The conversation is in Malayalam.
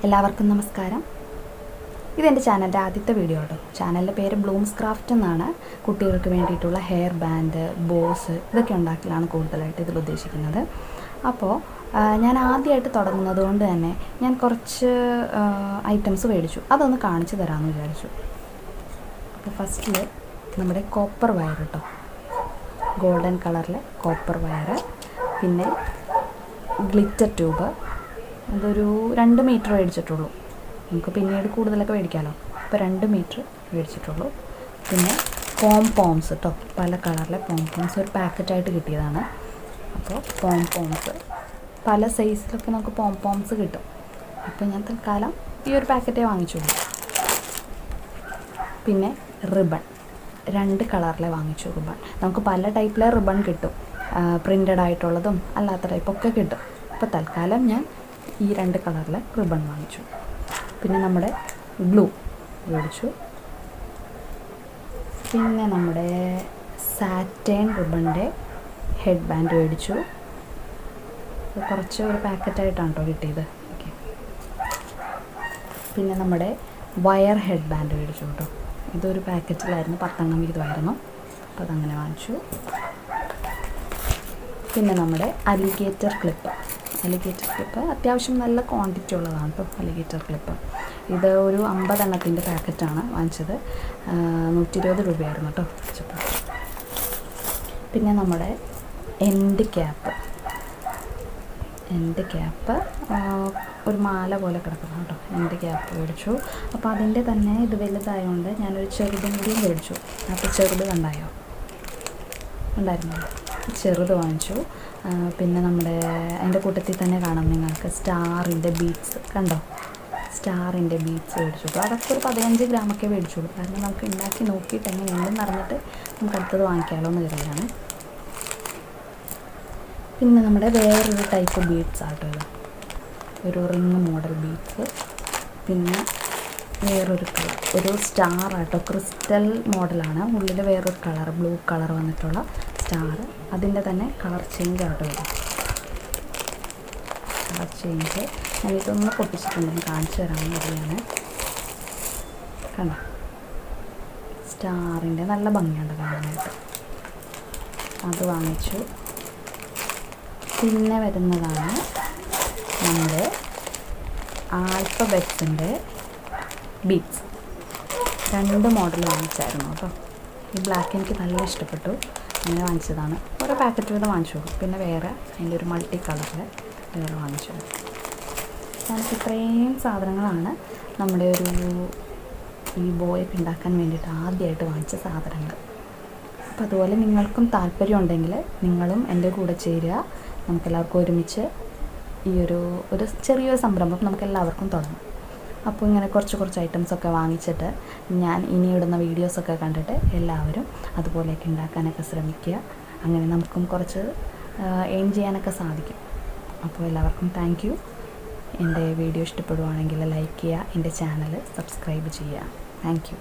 എല്ലാവർക്കും നമസ്കാരം. ഇതെൻ്റെ ചാനലിൻ്റെ ആദ്യത്തെ വീഡിയോ കേട്ടോ. ചാനലിൻ്റെ പേര് ബ്ലൂംസ് ക്രാഫ്റ്റ് എന്നാണ്. കുട്ടികൾക്ക് വേണ്ടിയിട്ടുള്ള ഹെയർ ബാൻഡ്, ബോസ് ഇതൊക്കെ ഉണ്ടാക്കലാണ് കൂടുതലായിട്ട് ഇതിൽ ഉദ്ദേശിക്കുന്നത്. അപ്പോൾ ഞാൻ ആദ്യമായിട്ട് തുടങ്ങുന്നത് കൊണ്ട് തന്നെ ഞാൻ കുറച്ച് ഐറ്റംസ് മേടിച്ചു. അതൊന്ന് കാണിച്ചു തരാമെന്ന് വിചാരിച്ചു. അപ്പോൾ ഫസ്റ്റിൽ നമ്മുടെ കോപ്പർ വയർ കേട്ടോ, ഗോൾഡൻ കളറിലെ കോപ്പർ വയർ, പിന്നെ ഗ്ലിറ്റർ ട്യൂബ്. അതൊരു 2 മീറ്റർ മേടിച്ചിട്ടുള്ളൂ. നമുക്ക് പിന്നീട് കൂടുതലൊക്കെ മേടിക്കാമല്ലോ. അപ്പോൾ 2 മീറ്റർ മേടിച്ചിട്ടുള്ളൂ. പിന്നെ പോംപോംസ് കേട്ടോ, പല കളറിലെ പോംപോംസ് ഒരു പാക്കറ്റായിട്ട് കിട്ടിയതാണ്. അപ്പോൾ പോംപോംസ് പല സൈസിലൊക്കെ നമുക്ക് പോംപോംസ് കിട്ടും. അപ്പോൾ ഞാൻ തൽക്കാലം ഈ ഒരു പാക്കറ്റേ വാങ്ങിച്ചുള്ളൂ. പിന്നെ റിബൺ 2 കളറിലെ വാങ്ങിച്ചു. റിബൺ നമുക്ക് പല ടൈപ്പിലെ റിബൺ കിട്ടും, പ്രിൻ്റഡ് ആയിട്ടുള്ളതും അല്ലാത്ത ടൈപ്പൊക്കെ കിട്ടും. അപ്പോൾ തൽക്കാലം ഞാൻ ഈ 2 കളറിലെ റിബൺ വാങ്ങിച്ചു. പിന്നെ നമ്മുടെ ഗ്ലൂ മേടിച്ചു. പിന്നെ നമ്മുടെ സാറ്റേൺ റിബണിൻ്റെ ഹെഡ് ബാൻഡ് മേടിച്ചു. കുറച്ച് ഒരു പാക്കറ്റായിട്ടാണ് കേട്ടോ കിട്ടിയത്. ഓക്കെ. പിന്നെ നമ്മുടെ വയർ ഹെഡ് ബാൻഡ് മേടിച്ചു കേട്ടോ. ഇതൊരു പാക്കറ്റിലായിരുന്നു, 10 എണ്ണം വീതമായിരുന്നു. അപ്പോൾ അതങ്ങനെ വാങ്ങിച്ചു. പിന്നെ നമ്മുടെ അലിഗേറ്റർ ക്ലിപ്പ് അത്യാവശ്യം നല്ല ക്വാണ്ടിറ്റി ഉള്ളതാണ് കേട്ടോ. അലിഗേറ്റർ ക്ലിപ്പ് ഇത് ഒരു 50 എണ്ണത്തിൻ്റെ പാക്കറ്റാണ് വാങ്ങിച്ചത്. 120 രൂപയായിരുന്നു കേട്ടോ. പിന്നെ നമ്മുടെ എൻഡ് ക്യാപ്പ് ഒരു മാല പോലെ കിടക്കണം കേട്ടോ. എൻഡ് ക്യാപ്പ് മേടിച്ചു. അപ്പോൾ അതിൻ്റെ തന്നെ ഇത് വലുതായതുകൊണ്ട് ഞാനൊരു ചെറുതും കൂടിയും മേടിച്ചു. അപ്പോൾ ചെറുത് കണ്ടായോ, ഉണ്ടായിരുന്നു, ചെറുത് വാങ്ങിച്ചു. പിന്നെ നമ്മുടെ അതിൻ്റെ കൂട്ടത്തിൽ തന്നെ കാണാം നിങ്ങൾക്ക് സ്റ്റാറിൻ്റെ ബീഡ്സ് കണ്ടോ, സ്റ്റാറിൻ്റെ ബീഡ്സ് മേടിച്ചു. അതൊക്കെ ഒരു 15 ഗ്രാമൊക്കെ മേടിച്ചുള്ളൂ. കാരണം നമുക്ക് ഉണ്ടാക്കി നോക്കിയിട്ട് എങ്ങനെയുണ്ടെന്ന് അറിഞ്ഞിട്ട് നമുക്ക് അടുത്തത് വാങ്ങിക്കാമല്ലോ എന്ന് കരുതിയാണ്. പിന്നെ നമ്മുടെ വേറൊരു ടൈപ്പ് ബീഡ്സ് ആട്ടോ, ഇത് ഒരു റിങ് മോഡൽ ബീഡ്സ്. പിന്നെ വേറൊരു കളർ, ഒരു സ്റ്റാർ ആട്ടോ, ക്രിസ്റ്റൽ മോഡലാണ്. ഉള്ളിൽ വേറൊരു കളർ, ബ്ലൂ കളർ വന്നിട്ടുള്ള സ്റ്റാർ. അതിൻ്റെ തന്നെ കളർ ചേഞ്ച് ആട്ടോ ഇത്. കളർ ചേഞ്ച് ഞാനിതൊന്ന് പൊട്ടിച്ചിട്ടുണ്ടെങ്കിൽ കാണിച്ചു തരാമെന്ന് അറിയാണ്. കണ്ടോ, സ്റ്റാറിൻ്റെ നല്ല ഭംഗിയുണ്ട് കാണാനായിട്ട്. അത് വാങ്ങിച്ചു. പിന്നെ വരുന്നതാണ് നമ്മുടെ ആൽഫബെറ്റ്സിൻ്റെ ബീഡ്സ്. 2 മോഡൽ വാങ്ങിച്ചായിരുന്നു കേട്ടോ. ഈ ബ്ലാക്ക് എനിക്ക് നല്ല ഇഷ്ടപ്പെട്ടു, അങ്ങനെ വാങ്ങിച്ചതാണ്. ഓരോ പാക്കറ്റ് വീതം വാങ്ങിച്ചോളൂ. പിന്നെ വേറെ അതിൻ്റെ ഒരു മൾട്ടി കളറിൽ വേറെ വാങ്ങിച്ചോളൂ. ഞാനിപ്പോൾ ഇത്രയും സാധനങ്ങളാണ് നമ്മുടെ ഈ ബോയൊക്കെ ഉണ്ടാക്കാൻ വേണ്ടിയിട്ട് ആദ്യമായിട്ട് വാങ്ങിച്ച സാധനങ്ങൾ. അപ്പോൾ അതുപോലെ നിങ്ങൾക്കും താല്പര്യം ഉണ്ടെങ്കിൽ നിങ്ങളും എൻ്റെ കൂടെ ചേരുക. നമുക്കെല്ലാവർക്കും ഒരുമിച്ച് ഈ ഒരു ചെറിയൊരു സംരംഭം നമുക്കെല്ലാവർക്കും തുടങ്ങാം. അപ്പോൾ ഇങ്ങനെ കുറച്ച് ഐറ്റംസൊക്കെ വാങ്ങിച്ചിട്ട് ഞാൻ ഇനി ഇടുന്ന വീഡിയോസൊക്കെ കണ്ടിട്ട് എല്ലാവരും അതുപോലെയൊക്കെ ഉണ്ടാക്കാനൊക്കെ ശ്രമിക്കുക. അങ്ങനെ നമുക്കും കുറച്ച് ഏൺ ചെയ്യാനൊക്കെ സാധിക്കും. അപ്പോൾ എല്ലാവർക്കും താങ്ക് യു. എൻ്റെ വീഡിയോ ഇഷ്ടപ്പെടുവാണെങ്കിൽ ലൈക്ക് ചെയ്യുക, എൻ്റെ ചാനൽ സബ്സ്ക്രൈബ് ചെയ്യുക. Thank you.